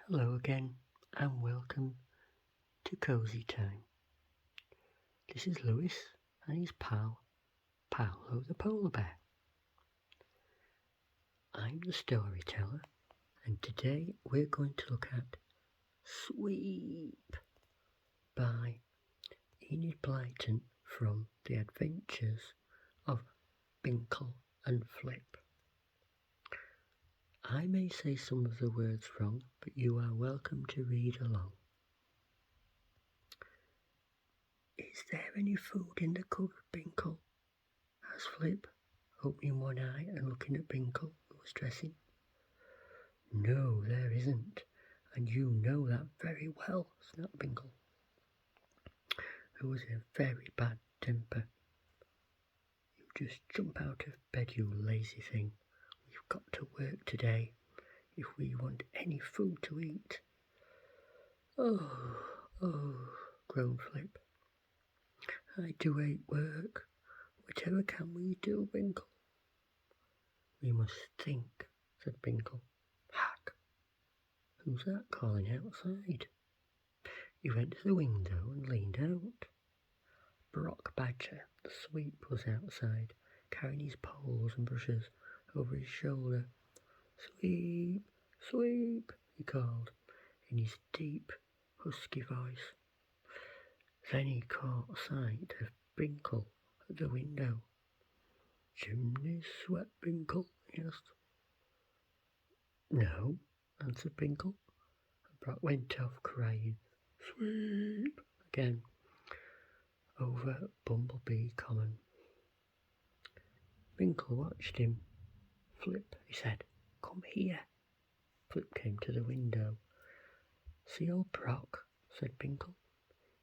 Hello again, and welcome to Cosy Time. This is Lewis and his pal, Paolo the Polar Bear. I'm the storyteller, and today we're going to look at Swee-ee-eep by Enid Blyton from The Adventures of Binkle and Flip. I may say some of the words wrong, but you are welcome to read along. Is there any food in the cupboard, Binkle? Asked Flip, opening one eye and looking at Binkle, who was dressing. No, there isn't, and you know that very well, snapped Binkle, who was in a very bad temper. You just jump out of bed, you lazy thing. We've got to work today if we want any food to eat. Oh, groaned Flip. I do hate work. Whatever can we do, Binkle? We must think, said Binkle. Hark! Who's that calling outside? He went to the window and leaned out. Brock Badger, the sweep, was outside, carrying his poles and brushes over his shoulder. Sweep, sweep, he called in his deep, husky voice. Then he caught sight of Binkle at the window. Chimney swept, Binkle? He asked. No, answered Binkle, and Brock went off crying, Sweep, again, over Bumblebee Common. Binkle watched him. Flip, he said, come here. Flip came to the window. See old Brock, said Binkle.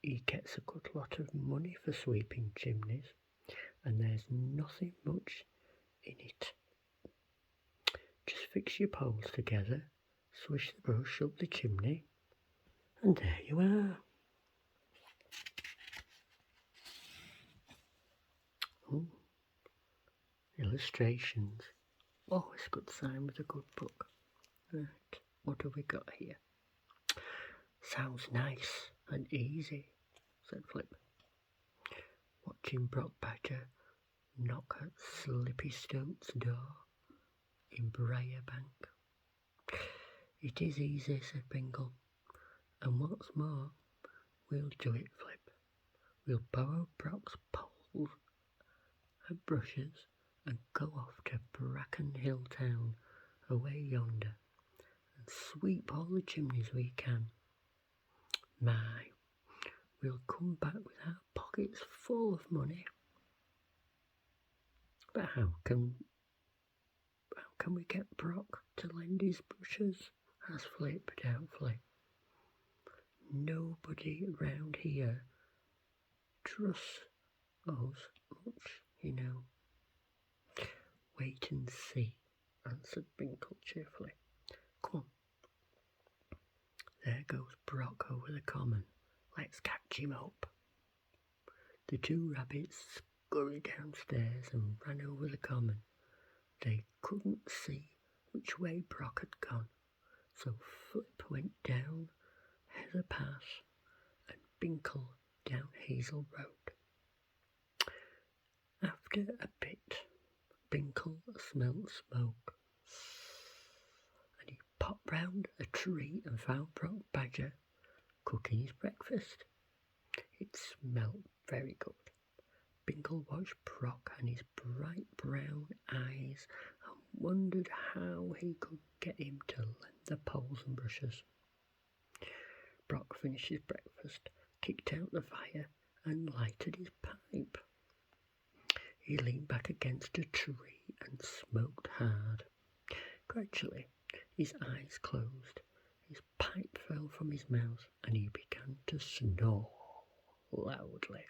He gets a good lot of money for sweeping chimneys, and there's nothing much in it. Just fix your poles together, swish the brush up the chimney, and there you are. Oh, illustrations. Always a good sign with a good book. Right, what have we got here? Sounds nice and easy, said Flip, watching Brock Badger knock at Slippy Stoat's door in Briar Bank. It is easy, said Binkle, and what's more, we'll do it, Flip. We'll borrow Brock's poles and brushes and go off to Bracken Hill Town away yonder and sweep all the chimneys we can. My, we'll come back with our pockets full of money. But how can we get Brock to lend his brushes? Asked Flip doubtfully. Nobody round here trusts us much, you know. Wait and see, answered Binkle cheerfully. Come on. There goes Brock over the common. Let's catch him up. The two rabbits scurried downstairs and ran over the common. They couldn't see which way Brock had gone, so Flip went down Heather Pass and Binkle down Hazel Road. After a bit, Binkle smelt smoke, and he popped round a tree and found Brock Badger cooking his breakfast. It smelt very good. Binkle watched Brock and his bright brown eyes and wondered how he could get him to lend the poles and brushes. Brock finished his breakfast, kicked out the fire and lighted his pipe. He leaned back against a tree and smoked hard. Gradually, his eyes closed, his pipe fell from his mouth, and he began to snore loudly.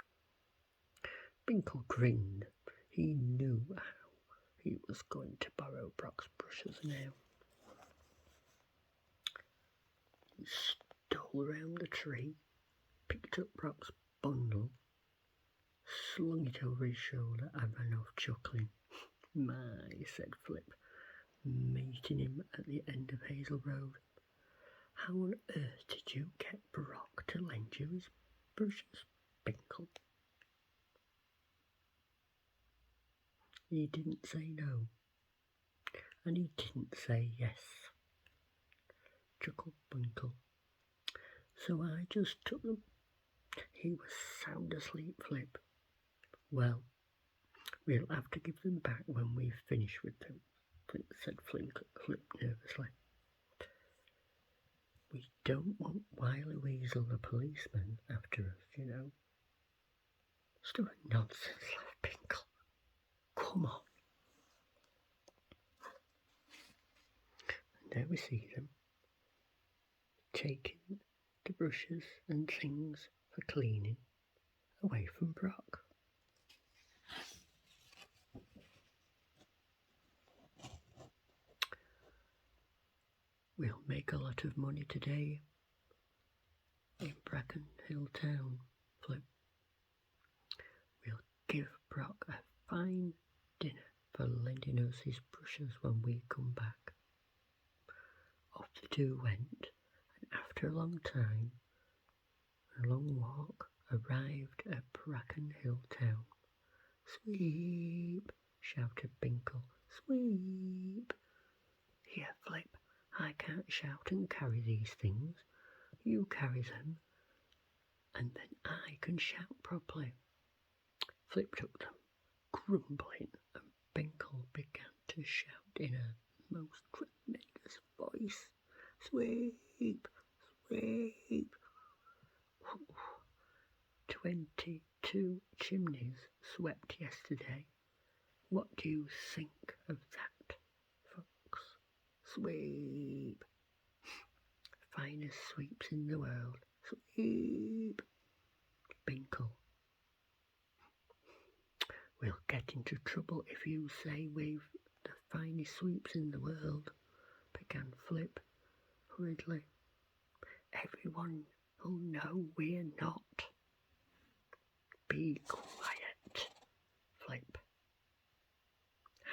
Binkle grinned. He knew how he was going to borrow Brock's brushes now. He stole round the tree, picked up Brock's bundle, slung it over his shoulder and ran off chuckling. My, said Flip, meeting him at the end of Hazel Road. How on earth did you get Brock to lend you his brushes, Binkle? He didn't say no, and he didn't say yes, chuckled Binkle. So I just took them. He was sound asleep, Flip. Well, we'll have to give them back when we've finished with them, said Flip nervously. We don't want Wily Weasel the policeman after us, you know. Still a nonsense, laughed Binkle. Come on. And there we see them, taking the brushes and things for cleaning away from Brock. We'll make a lot of money today in Bracken Hill Town, Flip. We'll give Brock a fine dinner for lending us his brushes when we come back. Off the two went, and after a long time, a long walk, arrived at Bracken Hill Town. Swee-ee-eep, shouted Binkle. Swee-ee-eep. Here, Flip, I can't shout and carry these things. You carry them, and then I can shout properly. Flip took them, grumbling, and Binkle began to shout in a most tremendous voice. Sweep, sweep. 22 chimneys swept yesterday. What do you think of that, Fox? Sweep. Finest sweeps in the world. Sweep. Binkle. We'll get into trouble if you say we've the finest sweeps in the world, began Flip hurriedly. Everyone will know we're not. Be quiet, Flip.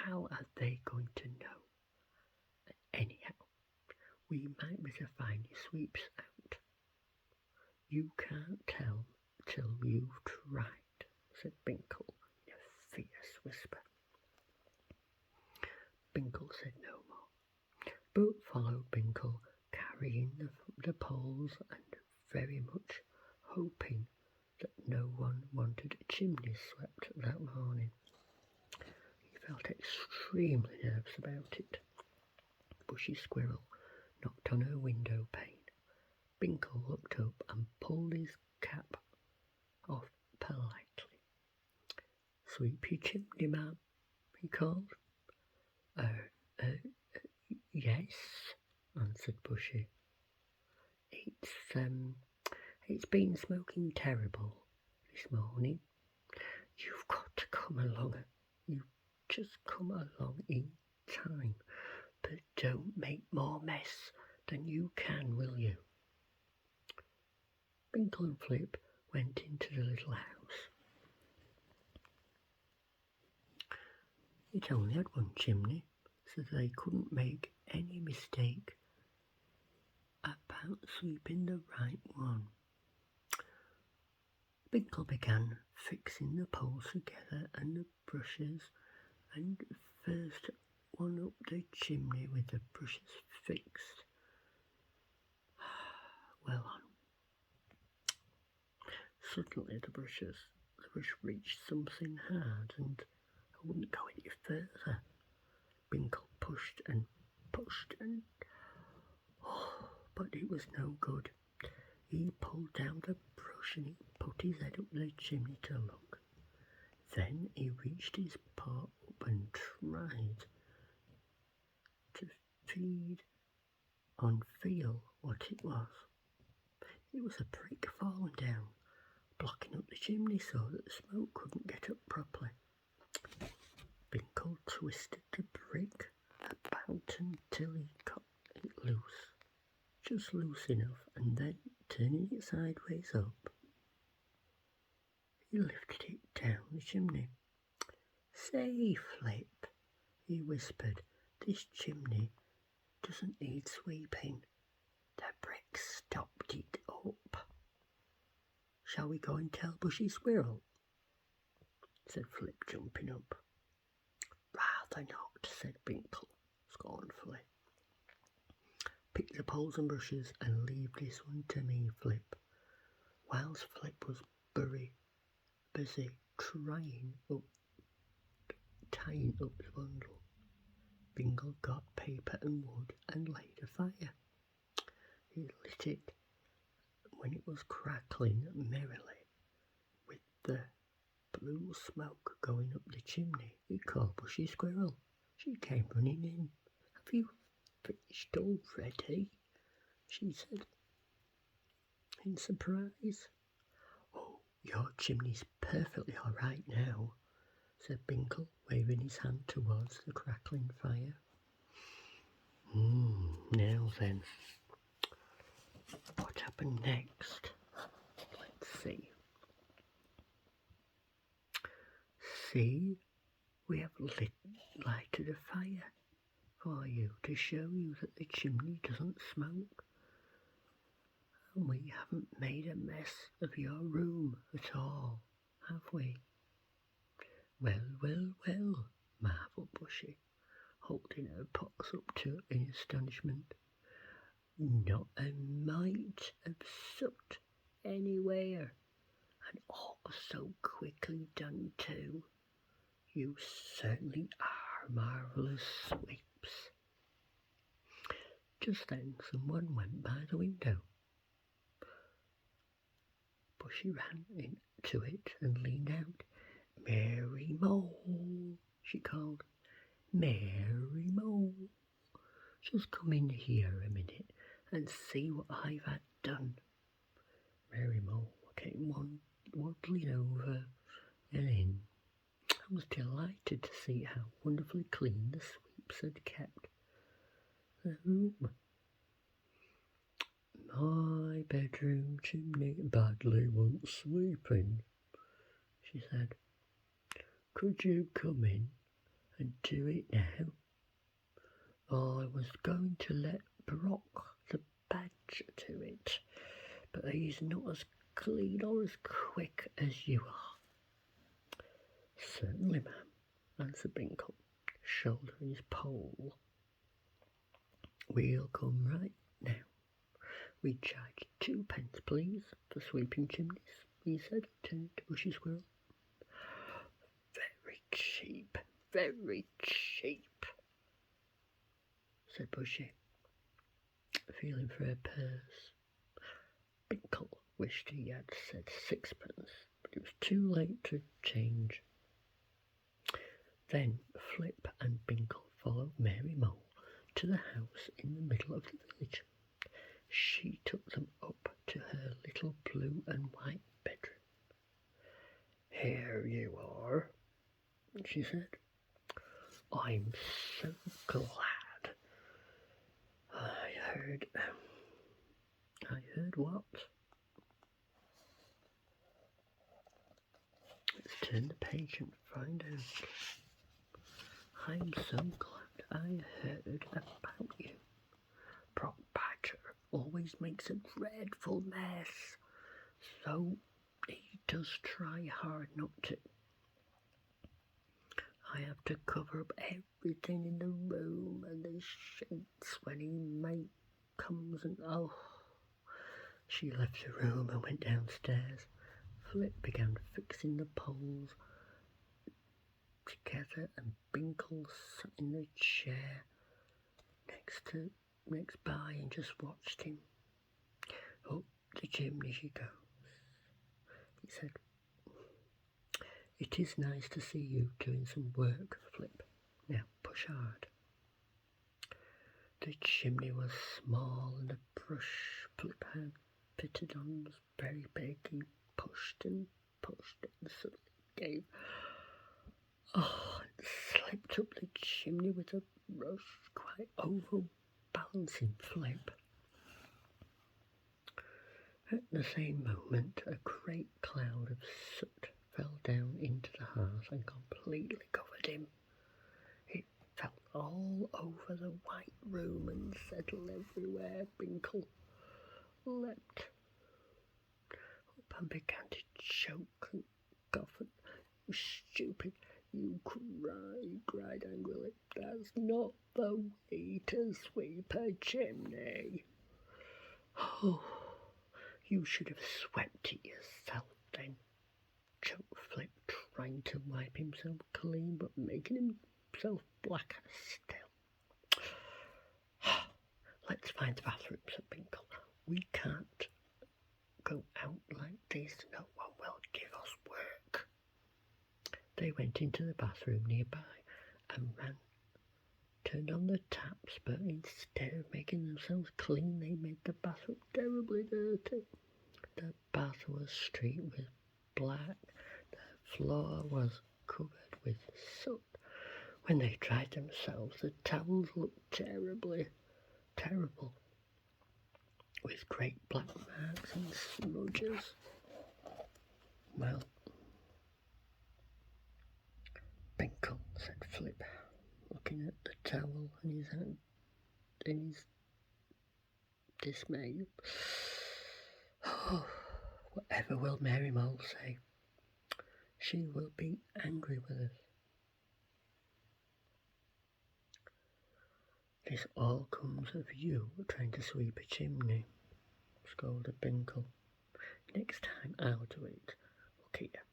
How are they going to know? Anyhow, we might be the finest sweeps out. You can't tell till you've tried, said Binkle in a fierce whisper. Binkle said no more, but followed Binkle, carrying the poles and very much hoping that no one wanted a chimney swept that morning. He felt extremely nervous about it. Bushy Squirrel knocked on her window pane. Binkle looked up and pulled his cap off politely. Sweep your chimney, ma'am, he called. Yes, answered Bushy. It's been smoking terrible this morning. You've got to come along. You just come along in time, but don't make more mess than you can, will you? Binkle and Flip went into the little house. It only had one chimney, so they couldn't make any mistake about sweeping the right one. Binkle began fixing the poles together and the brushes, and first one up the chimney with the brushes fixed. Well on. Suddenly the brush reached something hard and wouldn't go any further. Binkle pushed and but it was no good. He pulled down the brush and he put his head up the chimney to look. Then he reached his paw up and tried to feel what it was. It was a brick falling down, blocking up the chimney so that the smoke couldn't get up properly. Binkle twisted the brick about until he got it loose, just loose enough, and then turning it sideways up, he lifted it down the chimney. Say, Flip, he whispered, this chimney doesn't need sweeping. The brick stopped it up. Shall we go and tell Bushy Squirrel? Said Flip, jumping up. Rather not, said Binkle scornfully. Pick the poles and brushes and leave this one to me, Flip. Whilst Flip was busy tying up the bundle, Binkle got paper and wood and laid a fire. He lit it when it was crackling merrily, with the blue smoke going up the chimney. He called Bushy Squirrel. She came running in. Have you finished already? She said in surprise. Oh, your chimney's perfectly all right now, said Binkle, waving his hand towards the crackling fire. Now then, what happened next? Let's see. See, we have lighted a fire for you to show you that the chimney doesn't smoke. And we haven't made a mess of your room at all, have we? Well, marvelled Bushy, holding her paws up to it in astonishment. Not a mite of soot anywhere, and all so quickly done too. You certainly are marvellous sweeps. Just then someone went by the window. Bushy ran into it and leaned out. Mary Mole, she called. Mary Mole, just come in here a minute and see what I've had done. Mary Mole came waddling over and in. I was delighted to see how wonderfully clean the sweeps had kept the room. My bedroom chimney badly wants sweeping, she said. Could you come in and do it now? I was going to let Brock the badger do it, but he's not as clean or as quick as you are. Certainly, ma'am, answered Binkle, shouldering his pole. We'll come right now. We charge 2 pence, please, for sweeping chimneys, he said, turning to Bushy Squirrel. Very cheap, said Bushy, feeling for her purse. Binkle wished he had said 6 pence, but it was too late to change. Then Flip and Binkle followed Mary Mole to the house in the middle of the village. She took them up to her little blue and white bedroom. Here you are, she said. I'm so glad. I heard what? Let's turn the page and find out. I'm so glad I heard about you. Brock Badger always makes a dreadful mess, so he does try hard not to. I have to cover up everything in the room and the sheets when he comes and She left the room and went downstairs. Flip began fixing the poles together and Binkle sat in the chair next by and just watched him. Up the chimney she goes, he said. It is nice to see you doing some work, Flip. Now push hard. The chimney was small and the brush Flip had fitted on was very big. He pushed and suddenly gave and slipped up the chimney with a rush, quite overbalancing Flip. At the same moment, a great cloud of soot fell down into the hearth and completely covered him. It fell all over the white room and settled everywhere. Binkle leapt up and began to choke and cough. You stupid, you cried angrily. That's not the way to sweep a chimney. Oh, you should have swept it yourself then, choked Flip, trying to wipe himself clean but making himself blacker still. Let's find the bathroom, said Binkle. We can't go out like this. No one will give us work. They went into the bathroom nearby and turned on the taps, but instead of making themselves clean, they made the bathroom terribly dirty. The bath was streaked with black. The floor was covered with soot. When they dried themselves, the towels looked terrible, with great black marks and smudges. Well, Binkle, said Flip, looking at the towel in his hand in his dismay. Oh, whatever will Mary Mole say? She will be angry with us. This all comes of you trying to sweep a chimney, scolded Binkle. Next time I'll do it. Look here,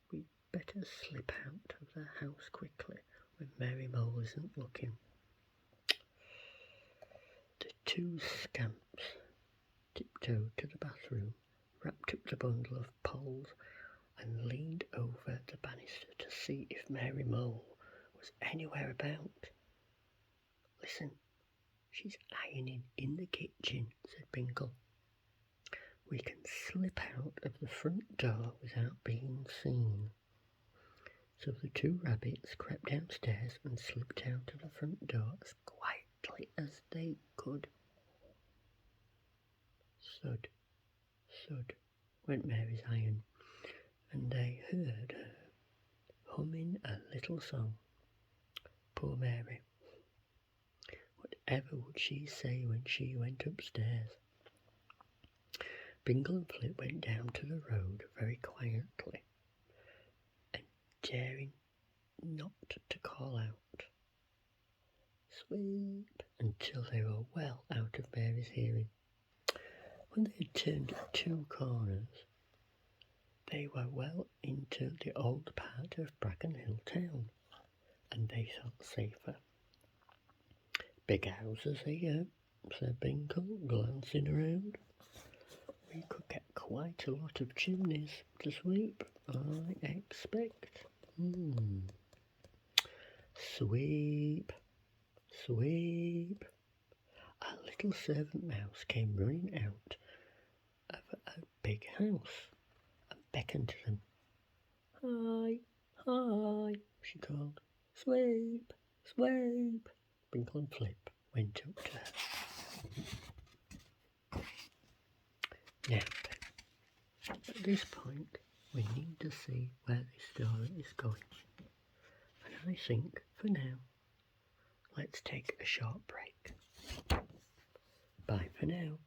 we'd better slip out of the house quickly when Mary Mole isn't looking. The two scamps tiptoed to the bathroom, wrapped up the bundle of poles, and leaned over the banister to see if Mary Mole was anywhere about. Listen, she's ironing in the kitchen, said Binkle. We can slip out of the front door without being seen. So the two rabbits crept downstairs and slipped out of the front door as quietly as they could. Thud, thud, went Mary's iron, and they heard her humming a little song. Poor Mary. Whatever would she say when she went upstairs? Binkle and Flip went down to the road very quietly, and daring not to call out, Swee-ee-eep, until they were well out of Mary's hearing. When they had turned two corners, they were well into the old part of Bracken Hill town, and they felt safer. Big houses here, said Binkle, glancing around. We could get quite a lot of chimneys to sweep, I expect. Sweep, sweep. A little servant mouse came running out of a big house and beckoned to them. Hi, hi, she called. Sweep, sweep. Binkle and Flip went up to her. Now, at this point, we need to see where this story is going. And I think, for now, let's take a short break. Bye for now.